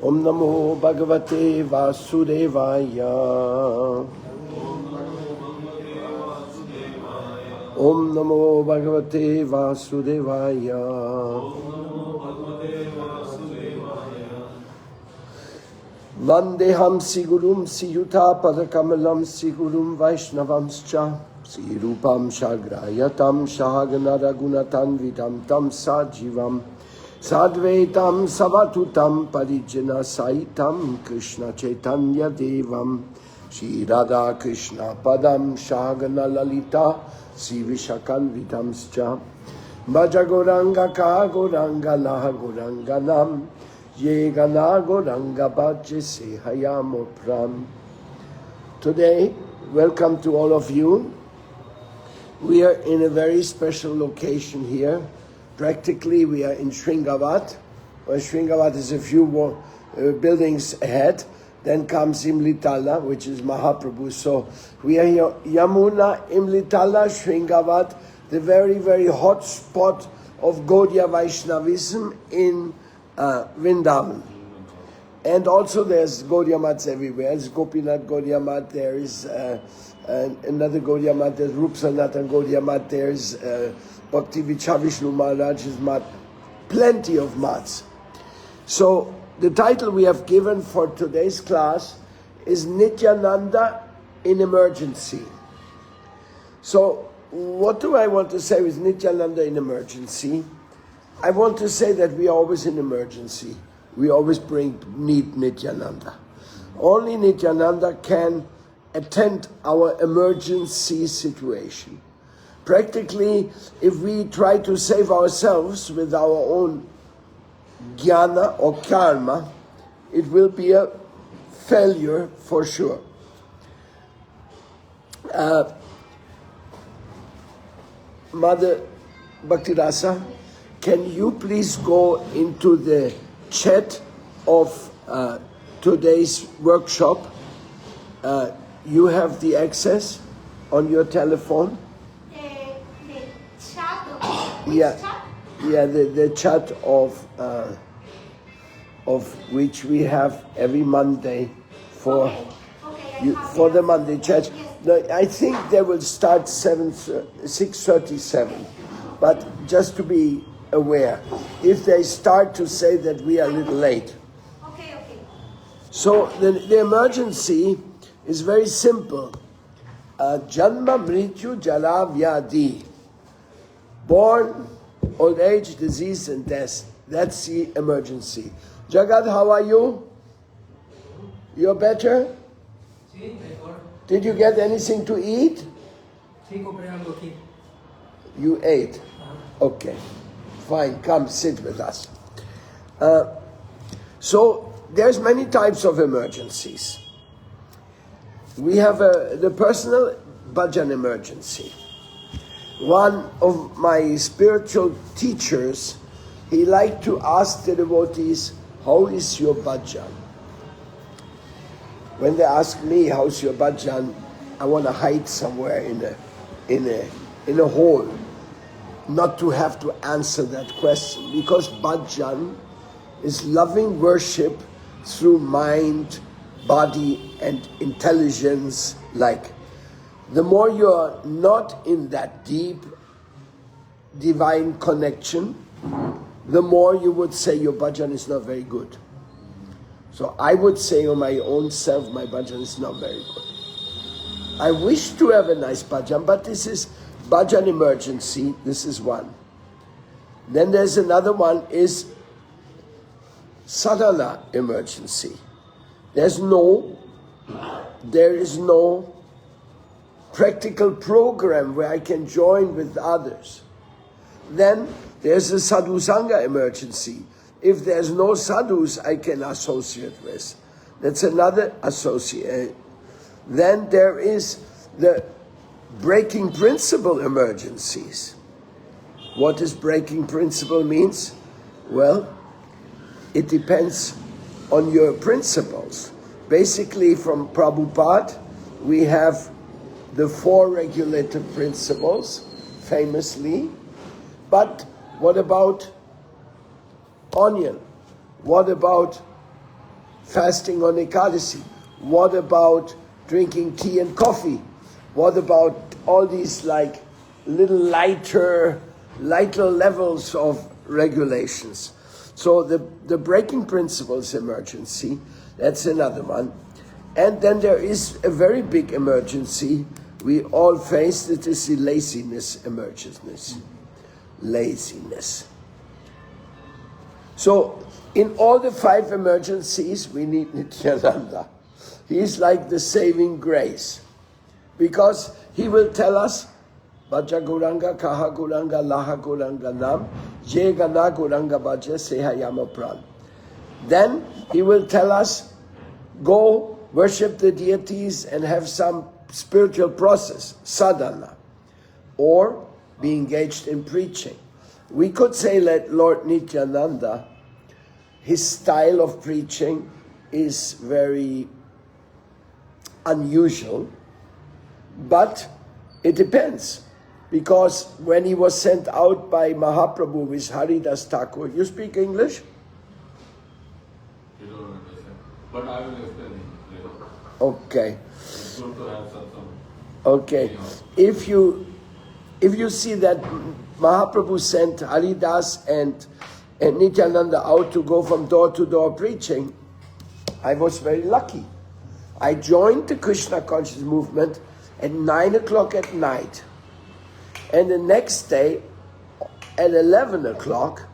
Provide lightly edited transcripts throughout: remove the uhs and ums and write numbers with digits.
Om Namo Bhagavate Vasudevaya. Om Namo Bhagavate Vasudevaya. Vandeham Sigurum Siyuta Padakamalam Sigurum Vaishnavamscha Sirupam Shagrayatam Shahaganara Gunatan Vidam Tam Sajivam Sadvaitam Savatutam Parijana Saitam Krishna Chaitanya Devam Shri Radha Krishna Padam Shagana Lalita Sivishakan Vidamscha Bhaja Goranga Ka Goranga Laha Goranga Nam Ye Gana Goranga Bhaja Se Hayamo Pram. Today, welcome to all of you. We are in a very special location here. Practically, we are in Sringavad. Well, Sringavad is a few buildings ahead. Then comes Imlitala, which is Mahaprabhu. So we are here, Yamuna, Imlitala, Sringavad, the very, very hot spot of Gaudiya Vaishnavism in Vrindavan. And also there's Gaudiya Mats everywhere. There's Gopinath Gaudiya Mat, there is another Gaudiya Mat, there's Rupsanatan Gaudiya Mat, there's Bhakti Vichavishnu Maharaj's mat, plenty of mats. So the title we have given for today's class is Nityananda in Emergency. So what do I want to say with Nityananda in emergency? I want to say that we are always in emergency. We always need Nityananda. Only Nityananda can attend our emergency situation. Practically, if we try to save ourselves with our own jnana or karma, it will be a failure for sure. Mother Bhaktirasa, can you please go into the chat of today's workshop? You have the access on your telephone? The chat of which we have every Monday for the Monday chat. No, I think they will start 6:37, but just to be aware, if they start to say that we are a little late. Okay. So the emergency is very simple. Janma Mrityu Jara Vyadi. Born, old age, disease, and death. That's the emergency. Jagat, how are you? You're better? Did you get anything to eat? You ate? Okay. Fine, come sit with us. So, there's many types of emergencies. We have the personal bhajan emergency. One of my spiritual teachers, he liked to ask the devotees, how is your bhajan? When they ask me, how's your bhajan, I want to hide somewhere in a hole, not to have to answer that question, because bhajan is loving worship through mind, body, and intelligence. Like, the more you are not in that deep divine connection, the more you would say your bhajan is not very good. So I would say on my own self, my bhajan is not very good. I wish to have a nice bhajan, but this is bhajan emergency. This is one. Then there's another one, is sadhana emergency. There is no practical program where I can join with others. Then there's a sadhu sangha emergency. If there's no sadhus I can associate with, that's another associate. Then there is the breaking principle emergencies. What does breaking principle means? Well, it depends on your principles. Basically, from Prabhupada, we have the 4 regulative principles, famously. But what about onion? What about fasting on Ekadasi? What about drinking tea and coffee? What about all these like little lighter levels of regulations? So the breaking principles emergency, that's another one. And then there is a very big emergency we all face, it is the laziness emergency. Laziness. So in all the 5 emergencies, we need Nityananda. He is like the saving grace. Because he will tell us, Bhaja Guranga, Kaha Guranga, Laha Guranga Nam, Je Gana Guranga Bhaja, Seha Yama Pran. Then he will tell us, go worship the deities and have some spiritual process, sadhana, or be engaged in preaching. We could say that Lord Nityananda, his style of preaching is very unusual, but it depends. Because when he was sent out by Mahaprabhu with Haridas Thakur, you speak English? You don't understand. But I will explain later. Okay. It's good to have some. Okay. If you see that Mahaprabhu sent Haridas and Nityananda out to go from door to door preaching, I was very lucky. I joined the Krishna conscious movement at 9 o'clock at night. And the next day, at 11 o'clock,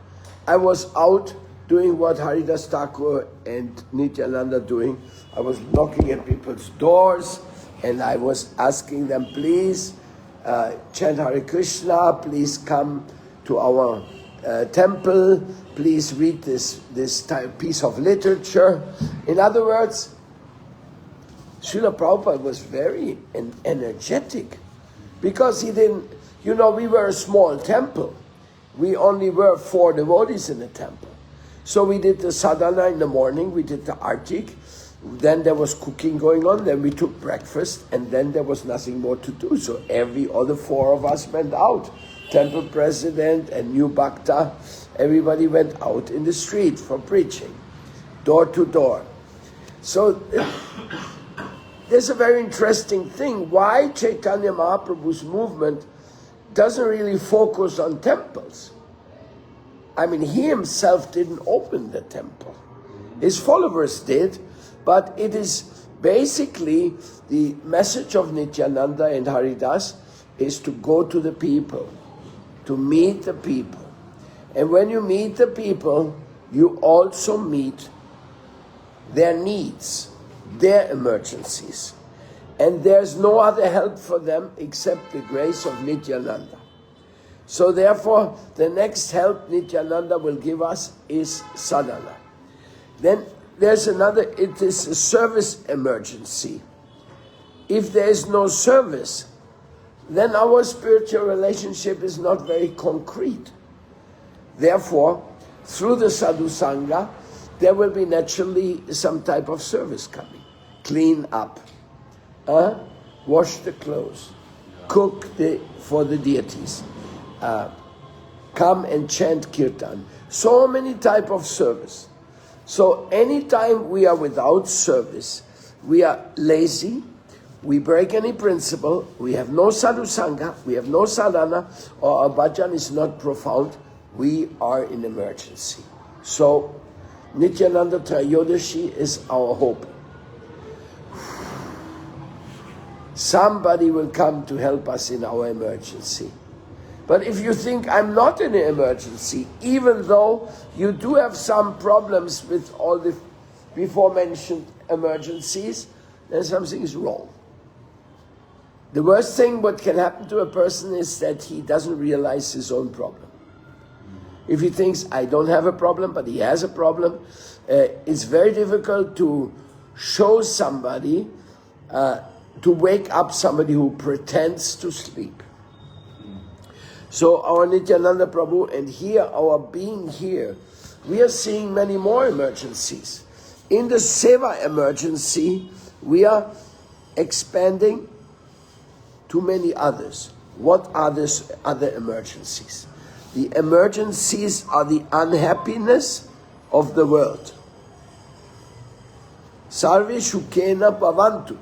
I was out doing what Haridas Thakur and Nityananda doing. I was knocking at people's doors and I was asking them, please chant Hare Krishna, please come to our temple, please read this piece of literature. In other words, Srila Prabhupada was very energetic because he didn't, we were a small temple. We only were 4 devotees in the temple. So we did the sadhana in the morning, we did the artik, then there was cooking going on, then we took breakfast, and then there was nothing more to do. So every other 4 of us went out. Temple president and new bhakta, everybody went out in the street for preaching, door to door. So there's a very interesting thing, why Chaitanya Mahaprabhu's movement doesn't really focus on temples. I mean, he himself didn't open the temple. His followers did, but it is basically the message of Nityananda and Haridas is to go to the people, to meet the people. And when you meet the people, you also meet their needs, their emergencies. And there's no other help for them except the grace of Nityananda. So therefore, the next help Nityananda will give us is sadhana. Then there's another, it is a service emergency. If there is no service, then our spiritual relationship is not very concrete. Therefore, through the sadhu sangha, there will be naturally some type of service coming. Clean up, wash the clothes, cook for the deities, come and chant kirtan. So many type of service. So anytime we are without service, we are lazy, we break any principle, we have no sadhu sangha, we have no sadhana, or our bhajan is not profound, we are in emergency. So Nityananda Trayodashi is our hope. Somebody will come to help us in our emergency. But if you think I'm not in an emergency, even though you do have some problems with all the before mentioned emergencies, then something is wrong. The worst thing what can happen to a person is that he doesn't realize his own problem. If he thinks, I don't have a problem, but he has a problem, it's very difficult to show somebody, to wake up somebody who pretends to sleep. So our Nityananda Prabhu, and here, our being here, we are seeing many more emergencies. In the Seva emergency, we are expanding to many others. What are these other emergencies? The emergencies are the unhappiness of the world. Sarve Shukena Bhavantu.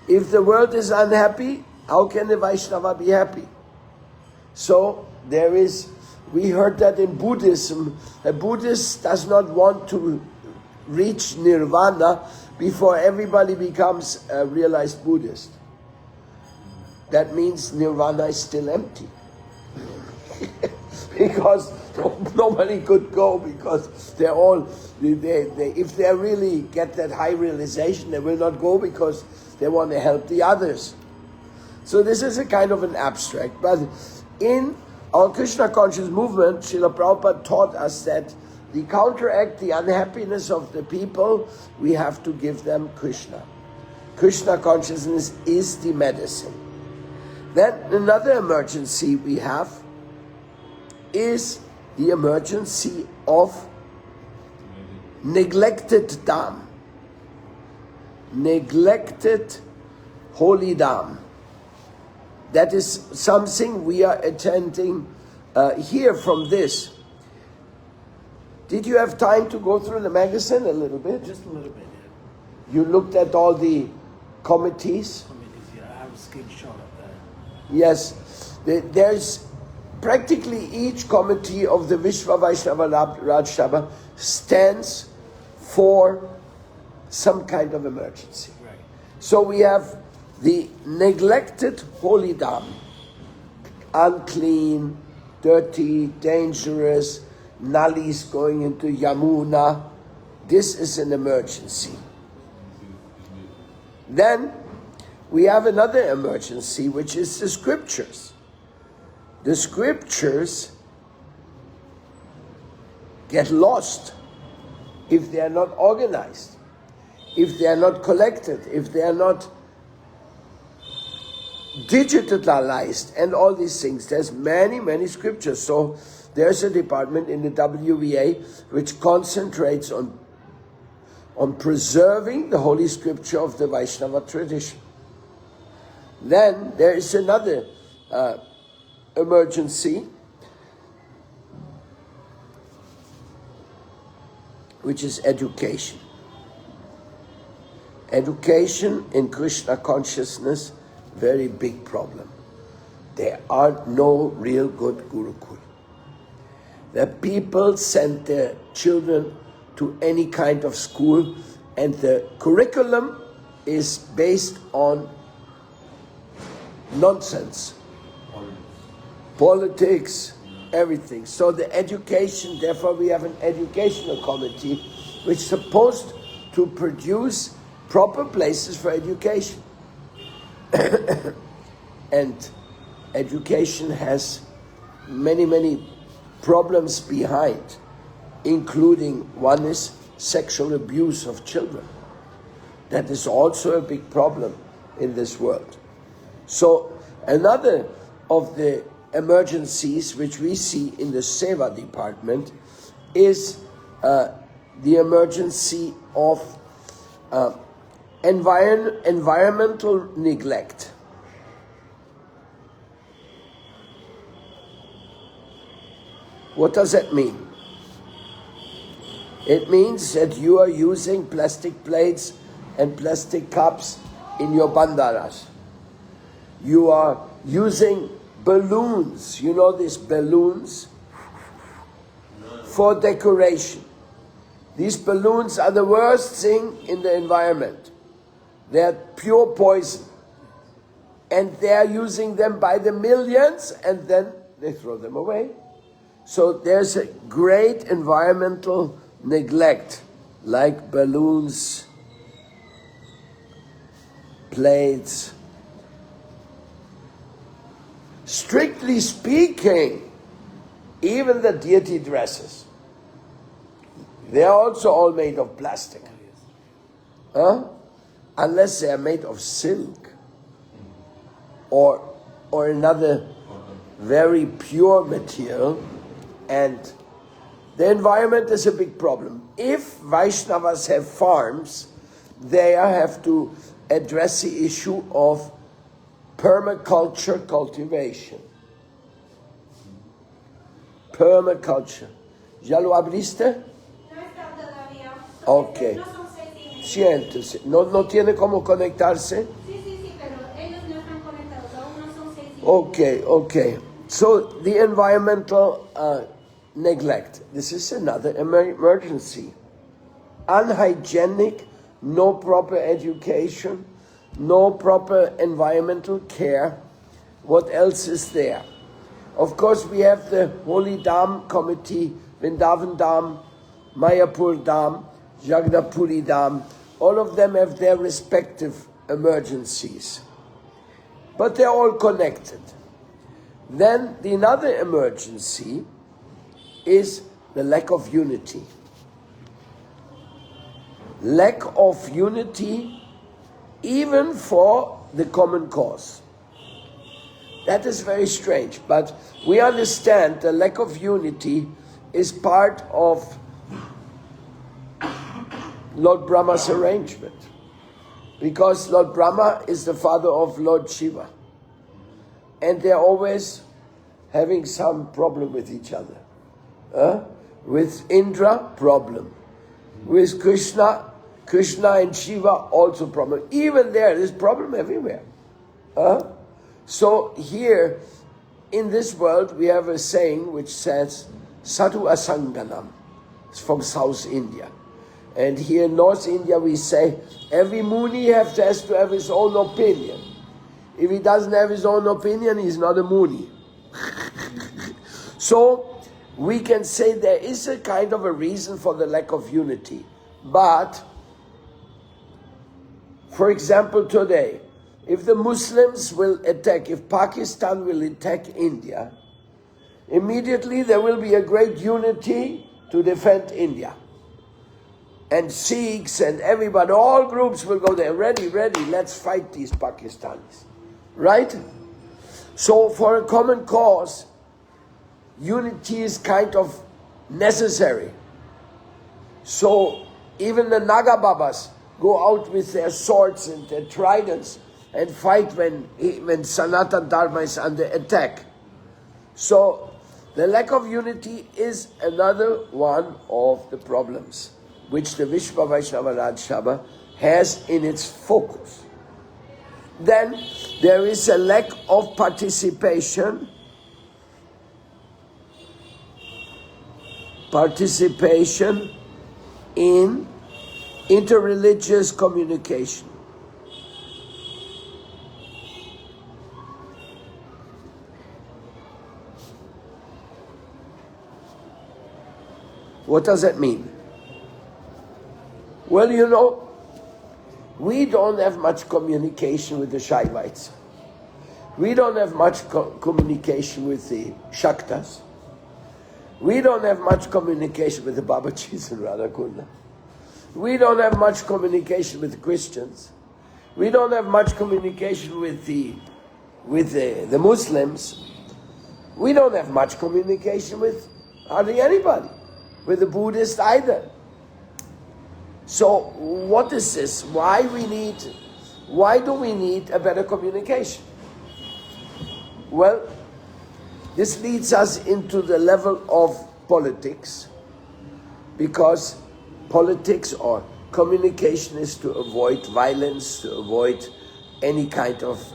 If the world is unhappy, how can the Vaishnava be happy? So we heard that in Buddhism, a Buddhist does not want to reach nirvana before everybody becomes a realized Buddhist. That means nirvana is still empty. Because nobody could go, because they're all, if they really get that high realization, they will not go because they want to help the others. So this is a kind of an abstract. But in our Krishna conscious movement, Srila Prabhupada taught us that to counteract the unhappiness of the people, we have to give them Krishna. Krishna consciousness is the medicine. Then another emergency we have is the emergency of neglected Dham. Neglected holy Dham. That is something we are attending here from this. Did you have time to go through the magazine a little bit? Just a little bit, yeah. You looked at all the committees? Yeah, I have a screenshot of that. Yes. There's practically each committee of the Vishwa Vaishnava Raj Sabha stands for some kind of emergency. Right. So we have the neglected holy Dham, unclean, dirty, dangerous, Nalis going into Yamuna. This is an emergency. Then we have another emergency, which is the scriptures. The scriptures get lost if they are not organized, if they are not collected, if they are not digitalized, and all these things. There's many scriptures. So there's a department in the WVA which concentrates on preserving the Holy Scripture of the Vaishnava tradition. Then there is another emergency, which is education. Education in Krishna consciousness, very big problem. There are no real good Gurukul. The people send their children to any kind of school, and the curriculum is based on nonsense. Politics, everything. So the education, therefore we have an educational committee which is supposed to produce proper places for education. And education has many problems behind, including one is sexual abuse of children. That is also a big problem in this world. So another of the emergencies which we see in the Seva department is the emergency of environmental neglect. What does that mean? It means that you are using plastic plates and plastic cups in your bandaras. You are using balloons, you know these balloons, for decoration. These balloons are the worst thing in the environment. They are pure poison. And they are using them by the millions, and then they throw them away. So there's a great environmental neglect, like balloons, plates. Strictly speaking, even the deity dresses, they are also all made of plastic. Huh? Unless they are made of silk or another very pure material. And the environment is a big problem. If Vaishnavas have farms, they have to address the issue of permaculture cultivation. Permaculture. ¿Ya lo abriste? No está todavía. Okay. No son 6:30. Siéntese. No tiene cómo conectarse? Sí, pero ellos no están conectados, aún no son 6 y Okay. So the environmental neglect. This is another emergency. Unhygienic, no proper education, no proper environmental care. What else is there? Of course, we have the Holy Dham Committee, Vrindavan Dham, Mayapur Dham, Jagadapuri Dham. All of them have their respective emergencies. But they're all connected. Then the another emergency is the lack of unity. Lack of unity even for the common cause. That is very strange, but we understand the lack of unity is part of Lord Brahma's arrangement. Because Lord Brahma is the father of Lord Shiva. And they're always having some problem with each other. With Indra, problem. With Krishna and Shiva, also problem. Even there's problem everywhere. So here, in this world, we have a saying which says, Sadhu Asanganam. It's from South India. And here in North India, we say, every Muni has to have his own opinion. If he doesn't have his own opinion, he's not a Muni. So, we can say there is a kind of a reason for the lack of unity. But, for example, today, if the Muslims will attack, if Pakistan will attack India, immediately there will be a great unity to defend India. And Sikhs and everybody, all groups will go there. Ready, let's fight these Pakistanis. Right? So for a common cause, unity is kind of necessary. So even the Naga Babas go out with their swords and their tridents and fight when Sanatana Dharma is under attack. So the lack of unity is another one of the problems which the Vishwa Vaishnava Raj Sabha has in its focus. Then there is a lack of participation in interreligious communication. What does that mean? Well, we don't have much communication with the Shaivites. We don't have much communication with the Shaktas. We don't have much communication with the Babachis and Radhakunda. We don't have much communication with the Christians. We don't have much communication with the Muslims. We don't have much communication with hardly anybody. With the Buddhists either. So what is this? Why do we need a better communication? Well, this leads us into the level of politics, because politics or communication is to avoid violence, to avoid any kind of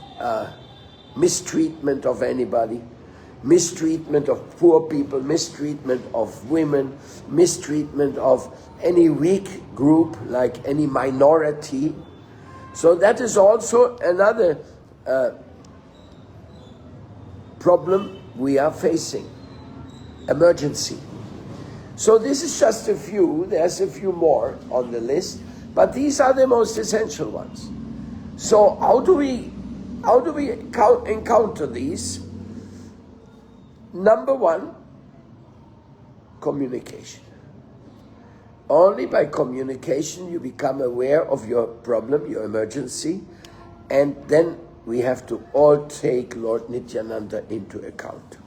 mistreatment of anybody, mistreatment of poor people, mistreatment of women, mistreatment of any weak group, like any minority. So that is also another problem we are facing, emergency. So this is just a few, there's a few more on the list, but these are the most essential ones. So how do we encounter these? Number one, communication. Only by communication you become aware of your problem, your emergency, and then we have to all take Lord Nityananda into account.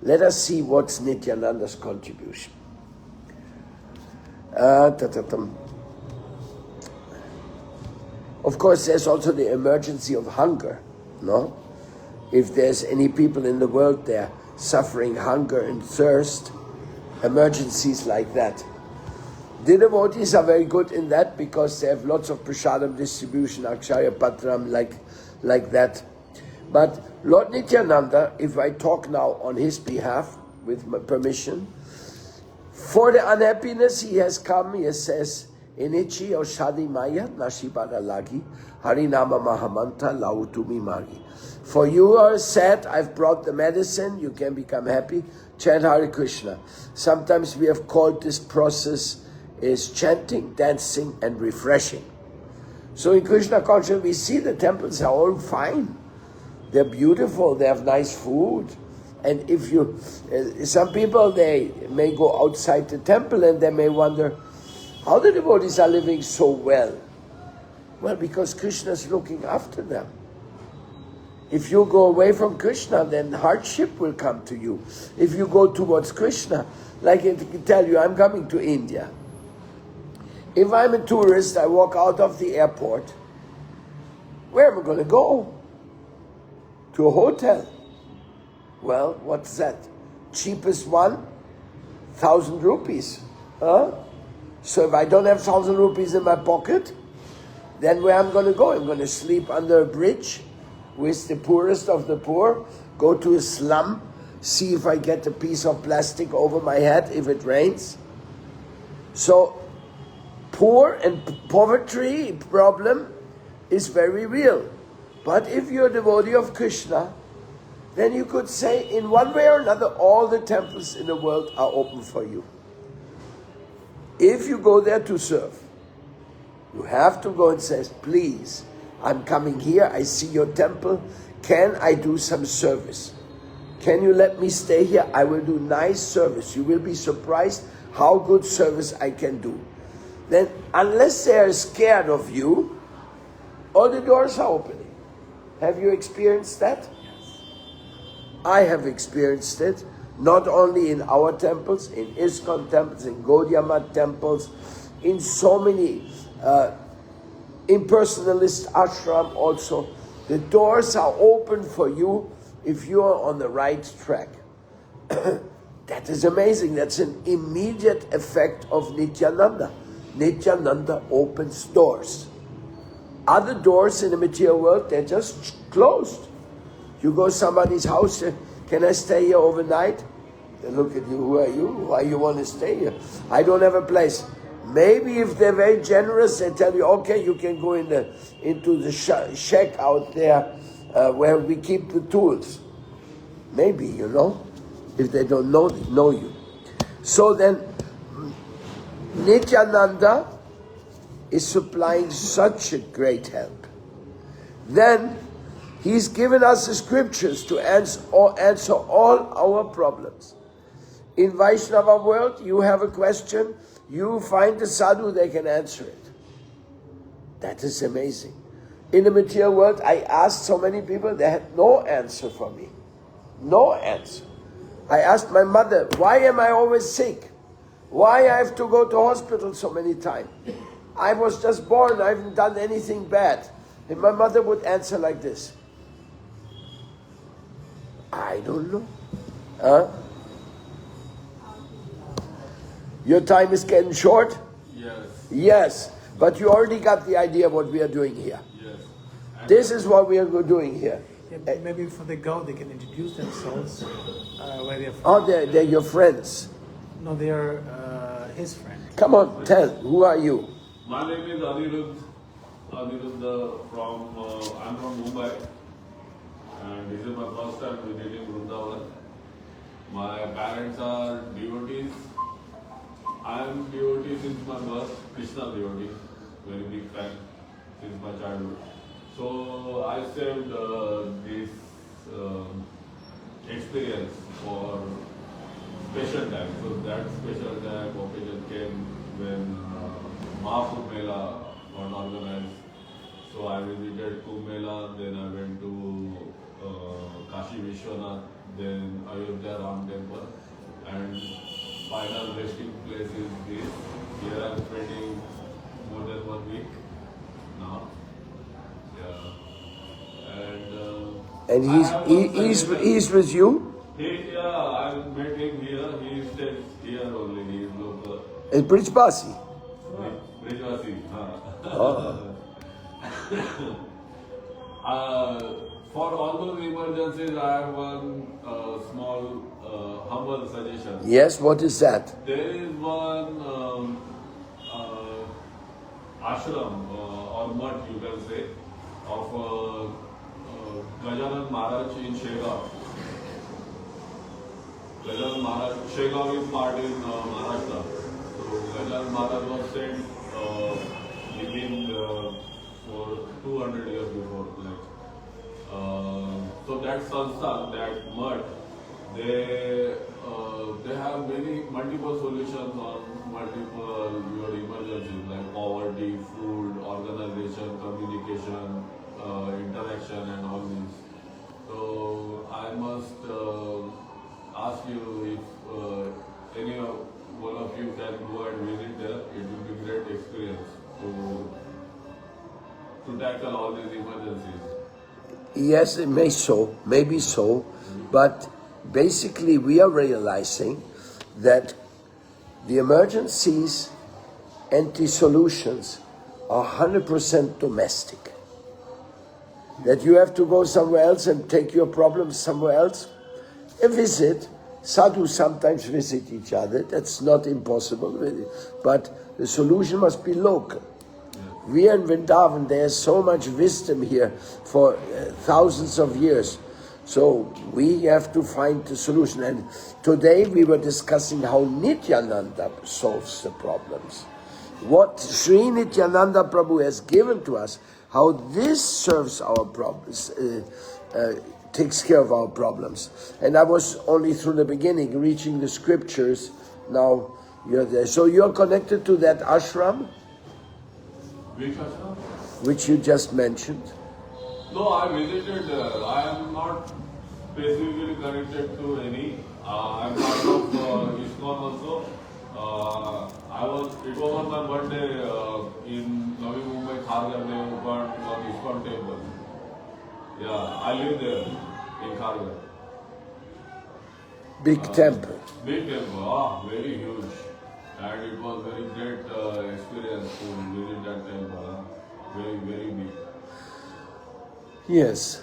Let us see what's Nityananda's contribution. Of course, there's also the emergency of hunger, no? If there's any people in the world there suffering hunger and thirst, emergencies like that. The devotees are very good in that because they have lots of prasadam distribution, akshaya patram, like that. But Lord Nityananda, if I talk now on his behalf, with my permission, for the unhappiness he has come, he says, Inichi o Shadi Maya Nashibada Lagi Harinama Mahamanta Lautumi Magi. For you are sad, I've brought the medicine, you can become happy. Chant Hare Krishna. Sometimes we have called this process is chanting, dancing and refreshing. So in Krishna consciousness we see the temples are all fine. They're beautiful, they have nice food. And if you, some people, they may go outside the temple and they may wonder, how the devotees are living so well? Well, because Krishna is looking after them. If you go away from Krishna, then hardship will come to you. If you go towards Krishna, like I can tell you, I'm coming to India. If I'm a tourist, I walk out of the airport, where am I going to go? To a hotel. Well, what's that? Cheapest one, 1,000 rupees. Huh? So if I don't have 1,000 rupees in my pocket, then where I'm going to go? I'm going to sleep under a bridge with the poorest of the poor, go to a slum, see if I get a piece of plastic over my head if it rains. So poor and poverty problem is very real. But if you're a devotee of Krishna, then you could say, in one way or another, all the temples in the world are open for you. If you go there to serve, you have to go and say, please, I'm coming here, I see your temple, can I do some service? Can you let me stay here? I will do nice service. You will be surprised how good service I can do. Then, unless they are scared of you, all the doors are opening. Have you experienced that? I have experienced it, not only in our temples, in ISKCON temples, in Gaudiya Math temples, in so many impersonalist ashram also. The doors are open for you if you are on the right track. That is amazing. That's an immediate effect of Nityananda. Nityananda opens doors. Other doors in the material world, they're just closed. You go to somebody's house, can I stay here overnight? They look at you, who are you? Why you want to stay here? I don't have a place. Maybe if they're very generous, they tell you, okay, you can go into the shack out there where we keep the tools. Maybe, you know, if they don't know you. So then, Nityananda is supplying such a great help. Then, he's given us the scriptures to answer all our problems. In Vaishnava world, you have a question, you find a sadhu, they can answer it. That is amazing. In the material world, I asked so many people, they had no answer for me. No answer. I asked my mother, why am I always sick? Why I have to go to hospital so many times? I was just born, I haven't done anything bad. And my mother would answer like this. I don't know. Huh? Your time is getting short? Yes. Yes. But you already got the idea what we are doing here. Yes. This is what we are doing here. Yeah, maybe before they go, they can introduce themselves. Where they're from. Oh, they're your friends. No, they're his friend. Come on, tell. Who are you? My name is Anirudh. Anirudh I'm from Mumbai. And this is my first time visiting Vrindavan. My parents are devotees. I am devotee since my birth, Krishna devotee, very big fan since my childhood. So I saved this experience for special time. So that special time occasion came when Mahakumbh Mela got organized. So I visited Kumbh Mela, then I went to Kashi Vishwanath, then Ayodhya Ram Temple, and final resting place is this. Here I am spending more than 1 week now. Yeah. And he's with you? I met him here. He stays here only. He is local. In Brijbasi? For all those emergencies, I have one small, humble suggestion. Yes, what is that? There is one ashram or mutt, you can say, of Gajanan Maharaj in Shegaon. Gajanan Maharaj, Shegaon is part in Maharashtra. So Gajanan Maharaj was sent within for 200 years before. So that sanstha, that mutt, they have multiple solutions on multiple your emergencies like poverty, food, organization, communication, interaction, and all these. So I must ask you if any of one of you can go and visit there. It will be great experience to tackle all these emergencies. Yes, it may so, maybe so, but basically we are realizing that the emergencies and the solutions are 100% domestic. That you have to go somewhere else and take your problems somewhere else. A visit, sadhus sometimes visit each other, that's not impossible, really. But the solution must be local. We are in Vrindavan, there is so much wisdom here for thousands of years. So we have to find the solution. And today we were discussing how Nityananda solves the problems. What Sri Nityananda Prabhu has given to us, how this serves our problems, takes care of our problems. And I was only through the beginning, reaching the scriptures. Now you're there. So you're connected to that ashram? Which ashram? Which you just mentioned. No, I visited there. I am not specifically connected to any. I'm part of ISKCON also. It was on my birthday in Navi Mumbai, Kharghar. They opened one ISKCON temple. Yeah, I live there in Kharghar. Big temple. Big temple, very huge. And it was very great experience to visit that temple. Very, very big. Yes.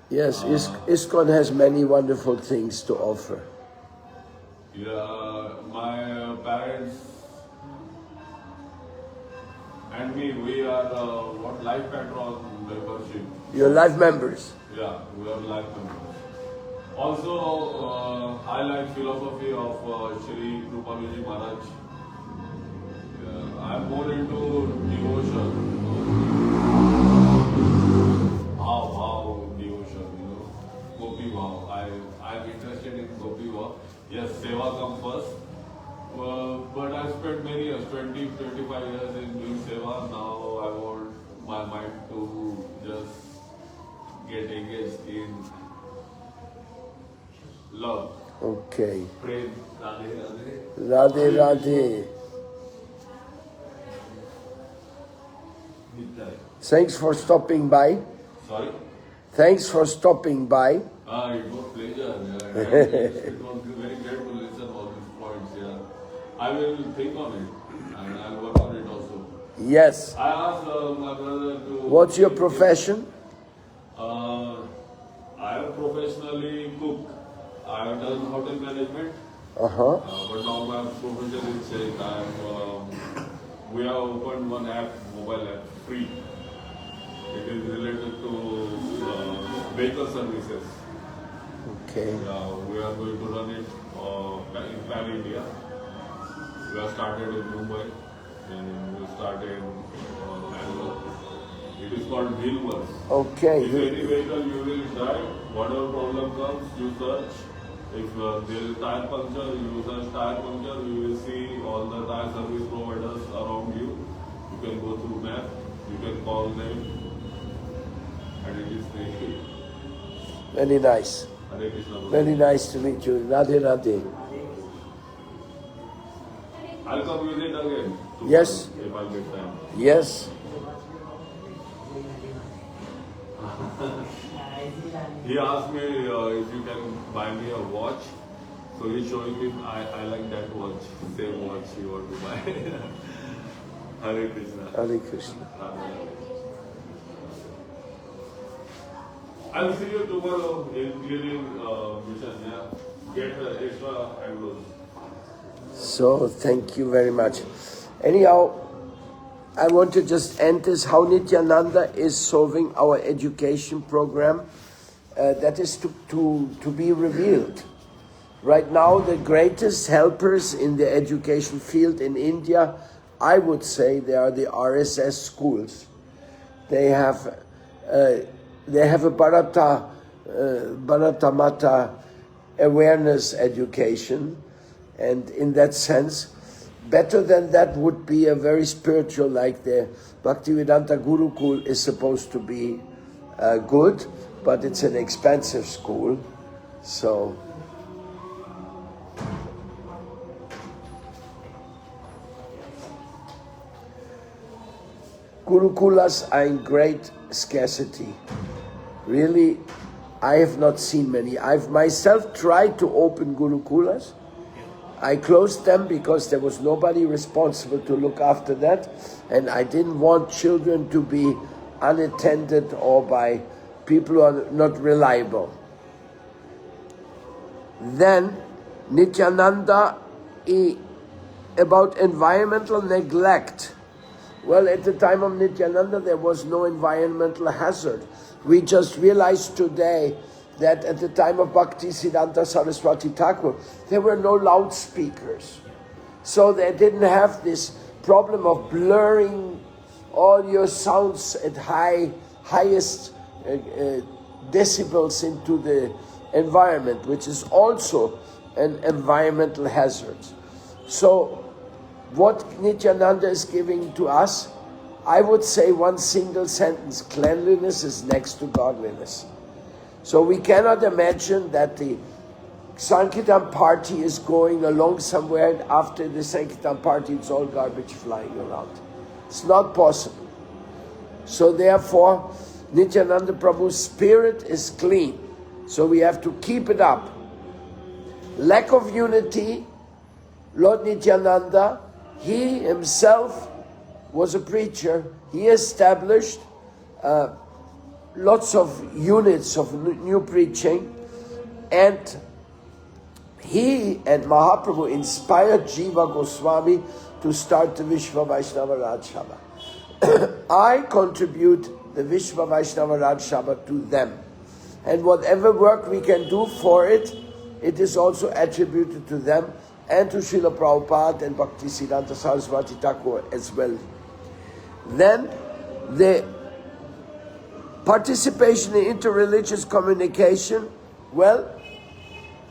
Yes, ISKCON has many wonderful things to offer. Yeah, my parents and me, we are life patron membership. You're life members. Yeah, we are life members. Also, I like philosophy of Shri Krupaliji Maharaj. I'm more into devotion. How devotion, Gopi Bhav. I'm interested in Gopi Bhav. Yes, Seva comes first. But I spent many years, 20-25 years in doing Seva. Now I want my mind to just get engaged in love. Okay. Prem. Radhe Radhe. Radhe Radhe. Thanks for stopping by. Sorry? Thanks for stopping by. It was pleasure. Yeah. It was very great to listen all these points. Yeah. I will think on it and I'll work on it also. Yes. I asked my brother to. What's your profession? I am professionally cook. I have done hotel management. But now my profession is saying we have opened one app, mobile app, free. It is related to vehicle services. Okay. We are going to run it in Pan India. We have started in Mumbai and we started in Bangalore. It is called Wheelworks. Okay. If any vehicle you will drive, whatever problem comes, you search. If there is tire puncture, you search tire puncture, you will see all the tire service providers around you. You can go through map, you can call them, and it is free. Very nice. Hare Krishna. Very nice to meet you. Radhe Radhe. I'll come visit again. Yes. If I'll get time. Yes. He asked me if you can buy me a watch. So he's showing me, I like that watch. Same watch you want to buy. Hare Krishna. Hare Krishna. I'll see you tomorrow in clearing mission. Yeah, get extra angles. So, thank you very much. Anyhow, I want to just end this, how Nityananda is solving our education program. That is to be revealed. Right now, the greatest helpers in the education field in India, I would say, they are the RSS schools. They have a Bharata Mata awareness education, and in that sense, better than that would be a very spiritual, like the Bhaktivedanta Gurukul is supposed to be good, but it's an expensive school, so. Gurukulas are in great scarcity. Really, I have not seen many. I've myself tried to open Gurukulas. I closed them because there was nobody responsible to look after that, and I didn't want children to be unattended or by people who are not reliable. Then, Nityananda, about environmental neglect. Well, at the time of Nityananda, there was no environmental hazard. We just realized today that at the time of Bhaktisiddhanta Saraswati Thakur, there were no loudspeakers. So they didn't have this problem of blurring all your sounds at highest decibels into the environment, which is also an environmental hazard. So what Nityananda is giving to us, I would say one single sentence: cleanliness is next to godliness. So we cannot imagine that the Sankirtan party is going along somewhere and after the Sankirtan party it's all garbage flying around. It's not possible. So therefore, Nityananda Prabhu's spirit is clean. So we have to keep it up. Lack of unity, Lord Nityananda, he himself was a preacher. He established lots of units of new preaching, and he and Mahaprabhu inspired Jiva Goswami to start the Vishwa Vaishnava Raj Sabha. I contribute the Vishwa Vaishnava Raj Sabha to them, and whatever work we can do for it, it is also attributed to them and to Srila Prabhupada and Bhaktisiddhanta Saraswati Thakur as well. Then the participation in interreligious communication, well,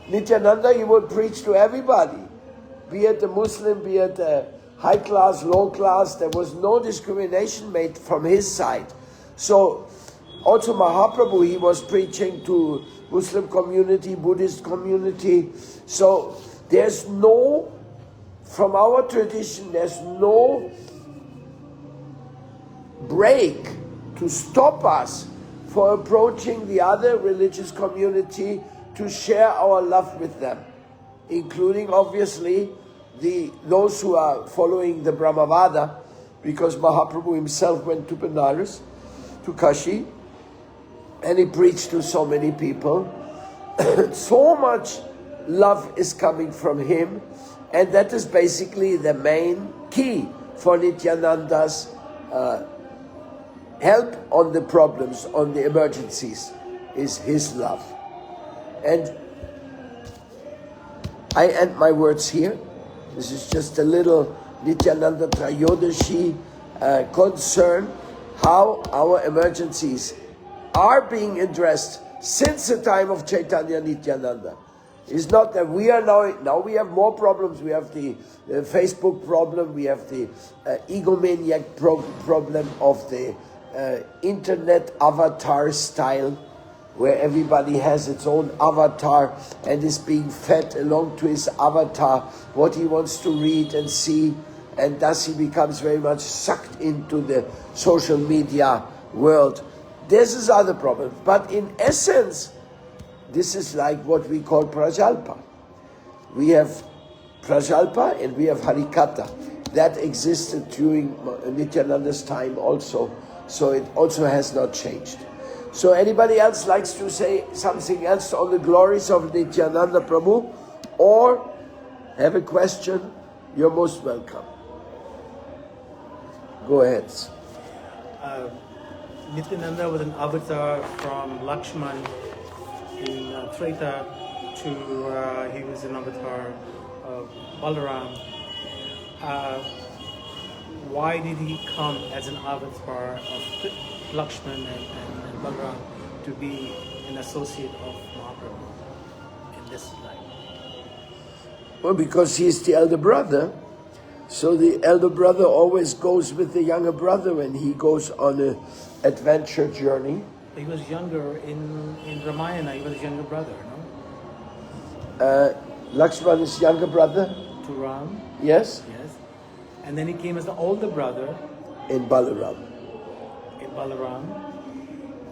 Nityananda, he would preach to everybody, be it a Muslim, be it a high class, low class. There was no discrimination made from his side. So also Mahaprabhu, he was preaching to Muslim community, Buddhist community. So there's no, from our tradition, there's no break to stop us for approaching the other religious community to share our love with them, including obviously those who are following the Brahmavada, because Mahaprabhu himself went to Benares, to Kashi, and he preached to so many people. So much love is coming from him, and that is basically the main key for Nityananda's help on the problems, on the emergencies, is his love. And I end my words here. This is just a little Nityananda Trayodashi concern, how our emergencies are being addressed since the time of Chaitanya Nityananda. It's not that we are now we have more problems. We have the Facebook problem, we have the egomaniac problem of the internet avatar style, where everybody has its own avatar and is being fed along to his avatar what he wants to read and see, and thus he becomes very much sucked into the social media world. This is other problem. But in essence, this is like what we call Prajalpa. We have Prajalpa and we have Harikatha. that existed during Nityananda's time also. So it also has not changed. So anybody else likes to say something else on the glories of Nityananda Prabhu or have a question? You're most welcome. Go ahead. Nityananda was an avatar from Lakshman in Treta to he was an avatar of Balaram. Why did he come as an avatar of Lakshman and Balaram to be an associate of Mahaprabhu in this life? Well, because he's the elder brother. So the elder brother always goes with the younger brother when he goes on an adventure journey. He was younger in Ramayana, he was his younger brother, no? Lakshman is younger brother. To Ram. Yes. Yes. And then he came as the older brother. In Balaram. In Balaram.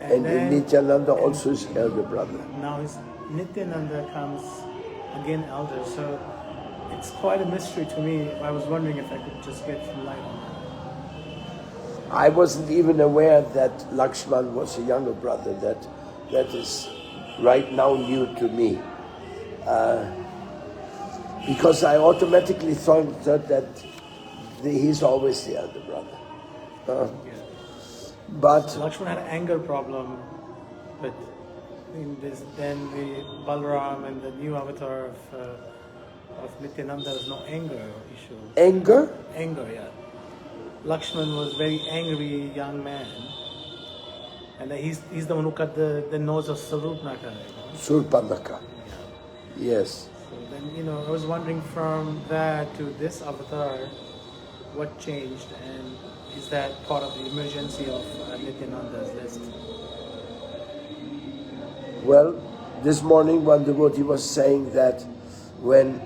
And in Nityananda also is elder brother. Now his Nityananda comes again elder. So it's quite a mystery to me. I was wondering if I could just get some light on that. I wasn't even aware that Lakshman was a younger brother. That is right now new to me. Because I automatically thought that he's always the elder brother. But Lakshman had an anger problem, but then the Balaram and the new avatar of Nityananda has no anger issue. Anger? Anger, yeah. Lakshman was very angry young man, and he's the one who cut the nose of Sarupnaka. Surpanaka. Yes. So then, I was wondering from that to this avatar, what changed, and is that part of the emergency of Nityananda's list? Well, this morning one devotee was saying that when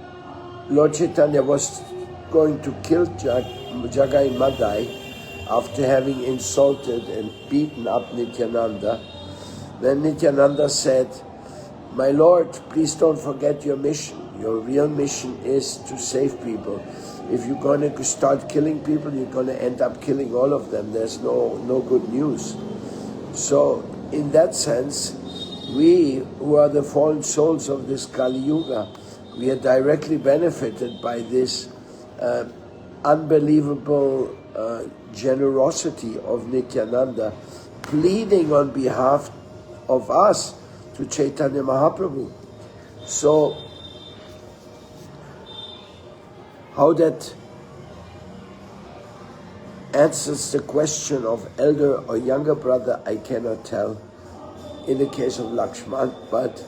Lord Chaitanya was going to kill Jagai Madai after having insulted and beaten up Nityananda, then Nityananda said, "My Lord, please don't forget your mission. Your real mission is to save people. If you're going to start killing people, you're going to end up killing all of them. There's no good news." So, in that sense, we who are the fallen souls of this Kali Yuga, we are directly benefited by this unbelievable generosity of Nityananda, pleading on behalf of us to Chaitanya Mahaprabhu. So, how that answers the question of elder or younger brother, I cannot tell in the case of Lakshman, but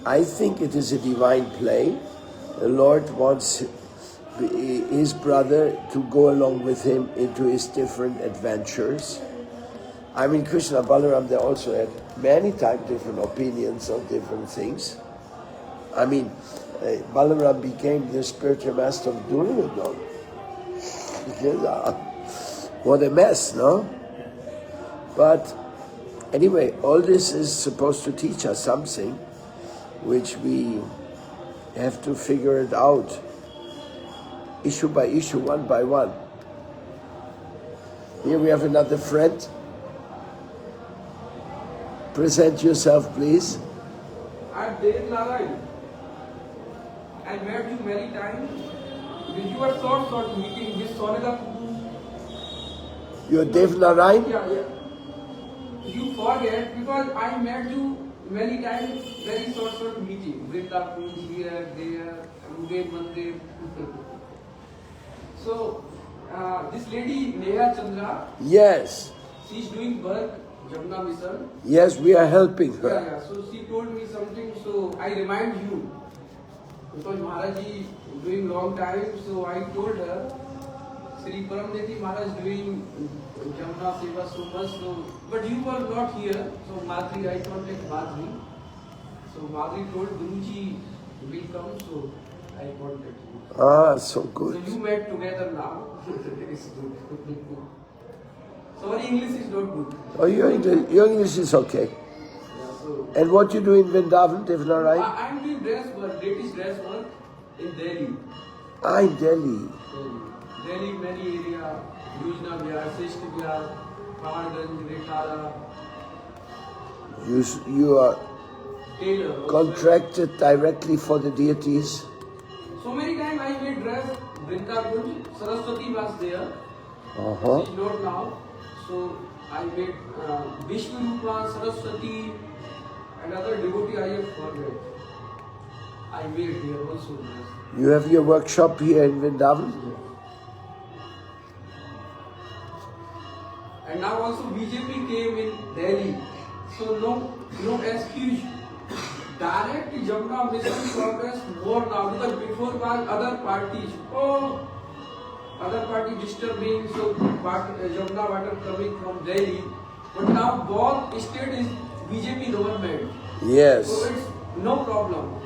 I think it is a divine play. The Lord wants his brother to go along with him into his different adventures. I mean, Krishna Balaram, they also had many times different opinions on different things. I mean, Balaram became the spiritual master of Duryodhana. What a mess, no? But anyway, all this is supposed to teach us something, which we have to figure it out, issue by issue, one by one. Here we have another friend. Present yourself, please. I'm Dev Narayan. I met you many times. You were short meeting with Sonega Prabhu. You're Dev Narayan? Yeah. You forget because I met you many times, very short meeting. Vrindapur, here, there, Rude Mandir. So, this lady, Neha Chandra. Yes. She's doing work, Jamuna Mission. Yes, we are helping her. Yeah. So she told me something, so I remind you. Because Maharaji doing long time, so I told her, Sri Paramdeti Maharaj doing Jamuna Seva so much, so, but you were not here, so Madhuri, I contacted Madhuri. So Madhuri told Guruji will come, so I contacted you. Ah, so good. So you met together now. It's good. Sorry, English is not good. Oh, your English is okay. Yeah, so And what you do in Vrindavan, Dev Narayan? I'm doing dress work, British dress work in Delhi. Ah, in Delhi. Delhi, many area, Yojna Vihar, Srishti Vihar, Pawanganj, Rekhara, You are Taylor. also. contracted directly for the deities? So many times I made dress, Vrindavan, Saraswati was there. Uh-huh. She's not now. So I made Vishnu Rupa, Saraswati, and other devotee I have forget. I made here also dress. You have your workshop here in Vrindavan? And now also BJP came in Delhi. So no excuse. Direct Jamuna mission progress more now because before was other parties. Oh, other party disturbing, so Jamuna water coming from Delhi. But now both state is BJP government. Yes. So it's no problem.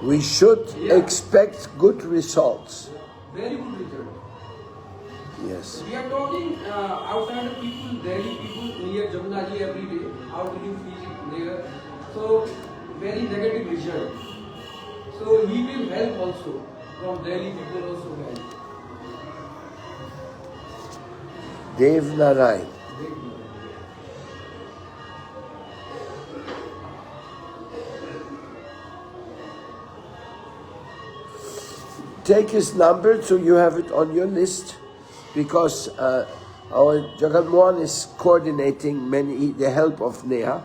We should Yeah. expect good results. Very good result. Yes. We are talking outside the people, Delhi people near Jamuna ji every day. How do you feel there? So very negative result. So he will help also. From Delhi people also help. Dev Narayan. Take his number so you have it on your list, because our Jagat Mohan is coordinating the help of Neha.